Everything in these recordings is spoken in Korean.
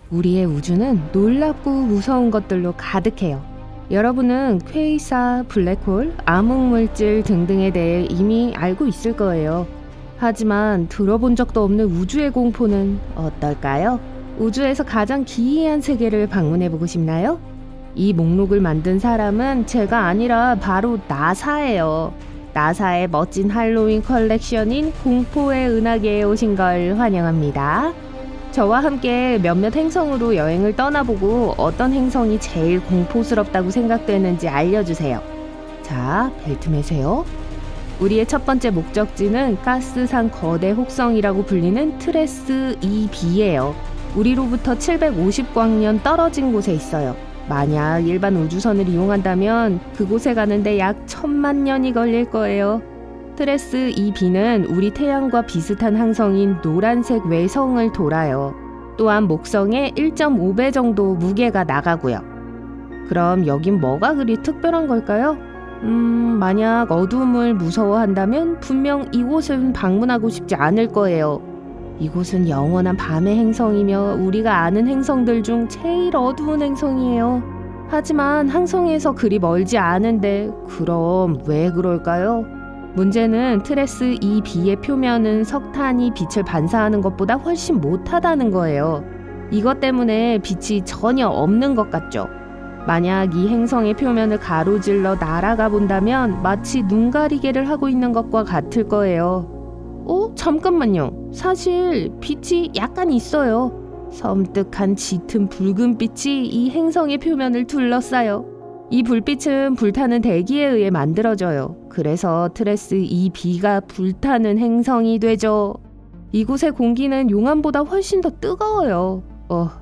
우리의 우주는 놀랍고 무서운 것들로 가득해요. 여러분은 퀘이사, 블랙홀, 암흑물질 등등에 대해 이미 알고 있을 거예요. 하지만 들어본 적도 없는 우주의 공포는 어떨까요? 우주에서 가장 기이한 세계를 방문해보고 싶나요? 이 목록을 만든 사람은 제가 아니라 바로 나사예요. 나사의 멋진 할로윈 컬렉션인 공포의 은하계에 오신 걸 환영합니다. 저와 함께 몇몇 행성으로 여행을 떠나보고 어떤 행성이 제일 공포스럽다고 생각되는지 알려주세요. 자, 벨트 매세요. 우리의 첫 번째 목적지는 가스산 거대 혹성이라고 불리는 트레스 2b예요. 우리로부터 750광년 떨어진 곳에 있어요. 만약 일반 우주선을 이용한다면 그곳에 가는데 약 1000만 년이 걸릴 거예요. 트레스 2b는 우리 태양과 비슷한 항성인 노란색 외성을 돌아요. 또한 목성의 1.5배 정도 무게가 나가고요. 그럼 여긴 뭐가 그리 특별한 걸까요? 만약 어둠을 무서워한다면 분명 이곳은 방문하고 싶지 않을 거예요. 이곳은 영원한 밤의 행성이며 우리가 아는 행성들 중 제일 어두운 행성이에요. 하지만 항성에서 그리 멀지 않은데 그럼 왜 그럴까요? 문제는 트레스 2b의 표면은 석탄이 빛을 반사하는 것보다 훨씬 못하다는 거예요. 이것 때문에 빛이 전혀 없는 것 같죠? 만약 이 행성의 표면을 가로질러 날아가 본다면 마치 눈가리개를 하고 있는 것과 같을 거예요. 잠깐만요. 사실 빛이 약간 있어요. 섬뜩한 짙은 붉은 빛이 이 행성의 표면을 둘러싸요. 이 불빛은 불타는 대기에 의해 만들어져요. 그래서 트레스 2b가 불타는 행성이 되죠. 이곳의 공기는 용암보다 훨씬 더 뜨거워요.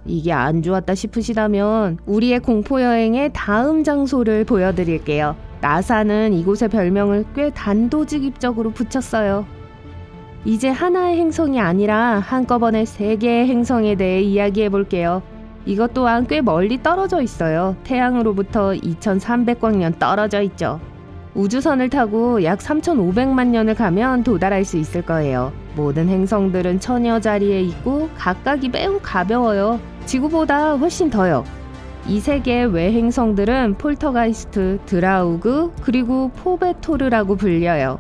이게 안 좋았다 싶으시다면 우리의 공포여행의 다음 장소를 보여드릴게요. 나사는 이곳의 별명을 꽤 단도직입적으로 붙였어요. 이제 하나의 행성이 아니라 한꺼번에 3개의 행성에 대해 이야기해 볼게요. 이것 또한 꽤 멀리 떨어져 있어요. 태양으로부터 2300광년 떨어져 있죠. 우주선을 타고 약 3500만 년을 가면 도달할 수 있을 거예요. 모든 행성들은 천여 자리에 있고 각각이 매우 가벼워요. 지구보다 훨씬 더요. 이 3개의 외행성들은 폴터가이스트, 드라우그, 그리고 포베토르라고 불려요.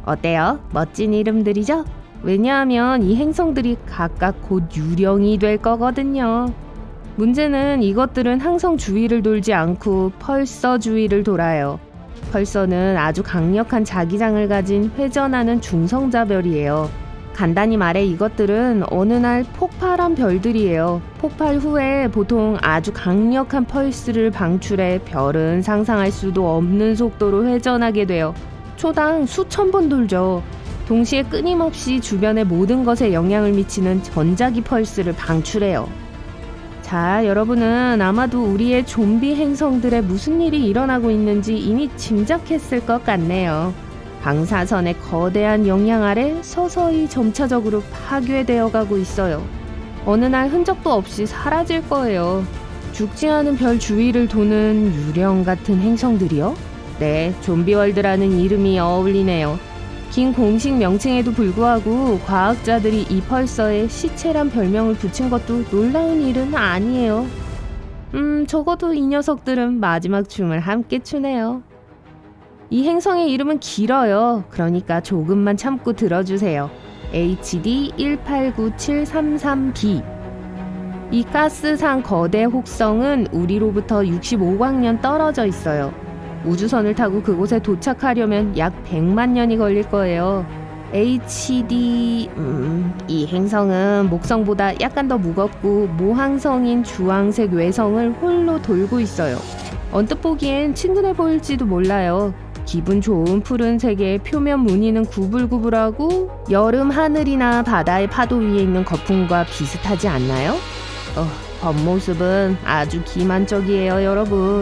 어때요? 멋진 이름들이죠? 왜냐하면 이 행성들이 각각 곧 유령이 될 거거든요. 문제는 이것들은 항성 주위를 돌지 않고 펄서 주위를 돌아요. 펄서는 아주 강력한 자기장을 가진 회전하는 중성자별이에요. 간단히 말해 이것들은 어느 날 폭발한 별들이에요. 폭발 후에 보통 아주 강력한 펄스를 방출해 별은 상상할 수도 없는 속도로 회전하게 돼요. 초당 수천 번 돌죠. 동시에 끊임없이 주변의 모든 것에 영향을 미치는 전자기 펄스를 방출해요. 자, 여러분은 아마도 우리의 좀비 행성들에 무슨 일이 일어나고 있는지 이미 짐작했을 것 같네요. 방사선의 거대한 영향 아래 서서히 점차적으로 파괴되어 가고 있어요. 어느 날 흔적도 없이 사라질 거예요. 죽지 않은 별 주위를 도는 유령 같은 행성들이요? 네, 좀비월드라는 이름이 어울리네요. 긴 공식 명칭에도 불구하고 과학자들이 이 펄서에 시체란 별명을 붙인 것도 놀라운 일은 아니에요. 적어도 이 녀석들은 마지막 춤을 함께 추네요. 이 행성의 이름은 길어요. 그러니까 조금만 참고 들어주세요. HD 189733b. 이 가스산 거대 혹성은 우리로부터 65광년 떨어져 있어요. 우주선을 타고 그곳에 도착하려면 약 100만 년이 걸릴 거예요. HD... 이 행성은 목성보다 약간 더 무겁고 모항성인 주황색 외성을 홀로 돌고 있어요. 언뜻 보기엔 친근해 보일지도 몰라요. 기분 좋은 푸른색의 표면 무늬는 구불구불하고 여름 하늘이나 바다의 파도 위에 있는 거품과 비슷하지 않나요? 겉모습은 아주 기만적이에요, 여러분.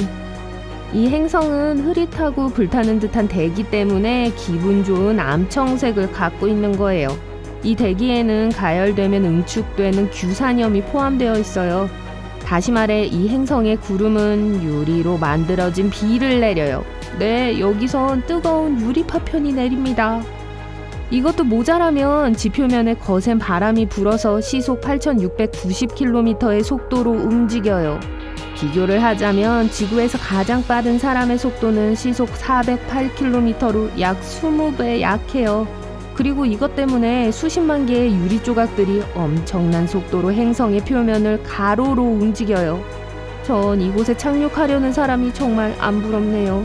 이 행성은 흐릿하고 불타는 듯한 대기 때문에 기분 좋은 암청색을 갖고 있는 거예요. 이 대기에는 가열되면 응축되는 규산염이 포함되어 있어요. 다시 말해 이 행성의 구름은 유리로 만들어진 비를 내려요. 네, 여기선 뜨거운 유리 파편이 내립니다. 이것도 모자라면 지표면에 거센 바람이 불어서 시속 8,690km의 속도로 움직여요. 비교를 하자면 지구에서 가장 빠른 사람의 속도는 시속 408km로 약 20배 약해요. 그리고 이것 때문에 수십만 개의 유리 조각들이 엄청난 속도로 행성의 표면을 가로로 움직여요. 전 이곳에 착륙하려는 사람이 정말 안 부럽네요.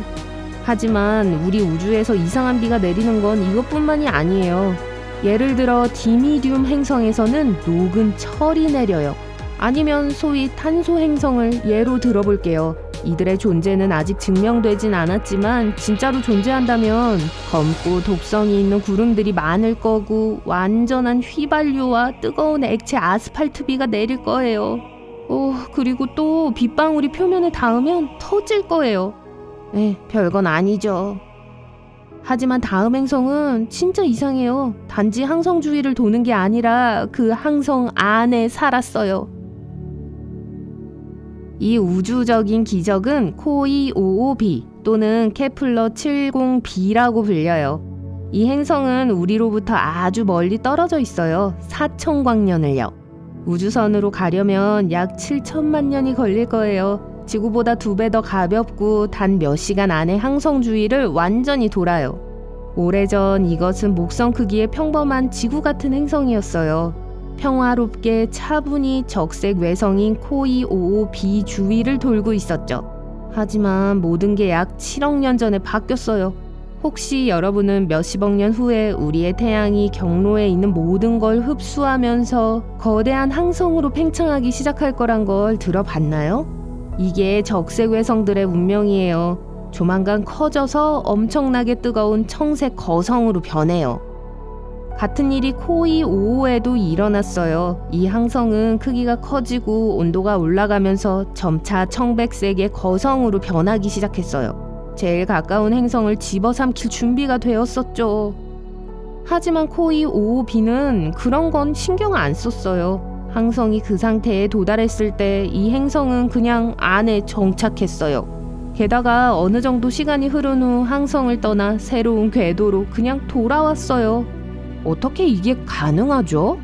하지만 우리 우주에서 이상한 비가 내리는 건 이것뿐만이 아니에요. 예를 들어 디미디움 행성에서는 녹은 철이 내려요. 아니면 소위 탄소 행성을 예로 들어볼게요. 이들의 존재는 아직 증명되진 않았지만 진짜로 존재한다면 검고 독성이 있는 구름들이 많을 거고 완전한 휘발유와 뜨거운 액체 아스팔트 비가 내릴 거예요. 그리고 또 빗방울이 표면에 닿으면 터질 거예요. 별건 아니죠. 하지만 다음 행성은 진짜 이상해요. 단지 항성 주위를 도는 게 아니라 그 항성 안에 살았어요. 이 우주적인 기적은 코이55b 또는 케플러 70b라고 불려요. 이 행성은 우리로부터 아주 멀리 떨어져 있어요. 4,000광년을요. 우주선으로 가려면 약 7천만 년이 걸릴 거예요. 지구보다 2배 더 가볍고 단 몇 시간 안에 항성 주위를 완전히 돌아요. 오래전 이것은 목성 크기의 평범한 지구 같은 행성이었어요. 평화롭게 차분히 적색 외성인 코이55b 주위를 돌고 있었죠. 하지만 모든 게 약 7억 년 전에 바뀌었어요. 혹시 여러분은 몇십억 년 후에 우리의 태양이 경로에 있는 모든 걸 흡수하면서 거대한 항성으로 팽창하기 시작할 거란 걸 들어봤나요? 이게 적색 외성들의 운명이에요. 조만간 커져서 엄청나게 뜨거운 청색 거성으로 변해요. 같은 일이 코이55에도 일어났어요. 이 항성은 크기가 커지고 온도가 올라가면서 점차 청백색의 거성으로 변하기 시작했어요. 제일 가까운 행성을 집어삼킬 준비가 되었었죠. 하지만 코이55b는 그런 건 신경 안 썼어요. 항성이 그 상태에 도달했을 때 이 행성은 그냥 안에 정착했어요. 게다가 어느 정도 시간이 흐른 후 항성을 떠나 새로운 궤도로 그냥 돌아왔어요. 어떻게 이게 가능하죠?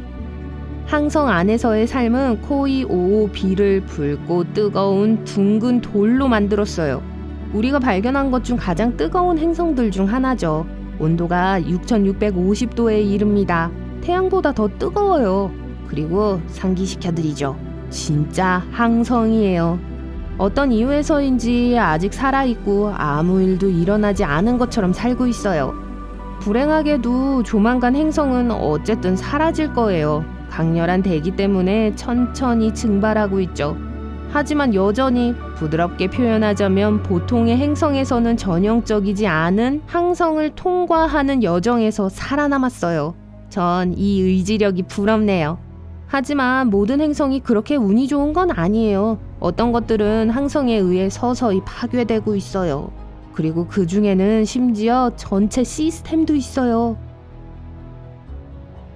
항성 안에서의 삶은 코이55b를 붉고 뜨거운 둥근 돌로 만들었어요. 우리가 발견한 것 중 가장 뜨거운 행성들 중 하나죠. 온도가 6650도에 이릅니다. 태양보다 더 뜨거워요. 그리고 상기시켜드리죠. 진짜 항성이에요. 어떤 이유에서인지 아직 살아있고 아무 일도 일어나지 않은 것처럼 살고 있어요. 불행하게도 조만간 행성은 어쨌든 사라질 거예요. 강렬한 대기 때문에 천천히 증발하고 있죠. 하지만 여전히 부드럽게 표현하자면 보통의 행성에서는 전형적이지 않은 항성을 통과하는 여정에서 살아남았어요. 전 이 의지력이 부럽네요. 하지만 모든 행성이 그렇게 운이 좋은 건 아니에요. 어떤 것들은 항성에 의해 서서히 파괴되고 있어요. 그리고 그 중에는 심지어 전체 시스템도 있어요.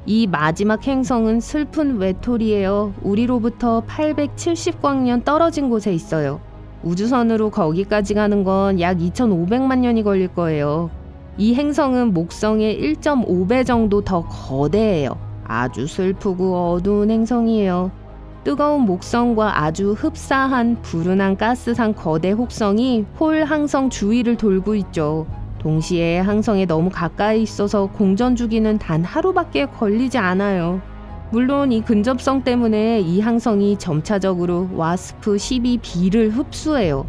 이 마지막 행성은 슬픈 외톨이에요. 우리로부터 870광년 떨어진 곳에 있어요. 우주선으로 거기까지 가는 건 약 2,500만 년이 걸릴 거예요. 이 행성은 목성의 1.5배 정도 더 거대해요. 아주 슬프고 어두운 행성이에요. 뜨거운 목성과 아주 흡사한 불운한 가스산 거대 혹성이 홀 항성 주위를 돌고 있죠. 동시에 항성에 너무 가까이 있어서 공전 주기는 단 하루밖에 걸리지 않아요. 물론 이 근접성 때문에 이 항성이 점차적으로 와스프 12b를 흡수해요.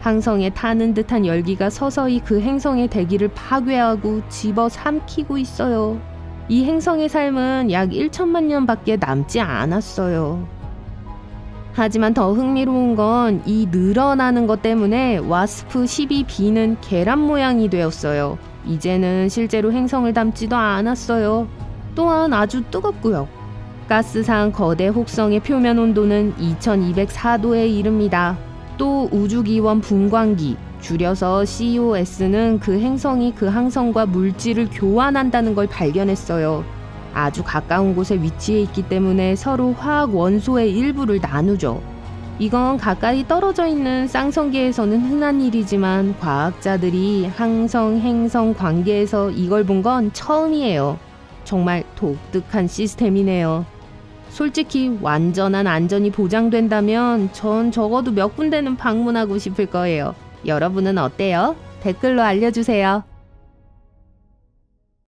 항성에 타는 듯한 열기가 서서히 그 행성의 대기를 파괴하고 집어삼키고 있어요. 이 행성의 삶은 약 1천만 년밖에 남지 않았어요. 하지만 더 흥미로운 건 이 늘어나는 것 때문에 와스프 12b는 계란 모양이 되었어요. 이제는 실제로 행성을 닮지도 않았어요. 또한 아주 뜨겁고요. 가스상 거대 혹성의 표면 온도는 2204도에 이릅니다. 또 우주기원 분광기, 줄여서 COS는 그 행성이 그 항성과 물질을 교환한다는 걸 발견했어요. 아주 가까운 곳에 위치해 있기 때문에 서로 화학 원소의 일부를 나누죠. 이건 가까이 떨어져 있는 쌍성계에서는 흔한 일이지만 과학자들이 항성, 행성 관계에서 이걸 본 건 처음이에요. 정말 독특한 시스템이네요. 솔직히 완전한 안전이 보장된다면 전 적어도 몇 군데는 방문하고 싶을 거예요. 여러분은 어때요? 댓글로 알려주세요.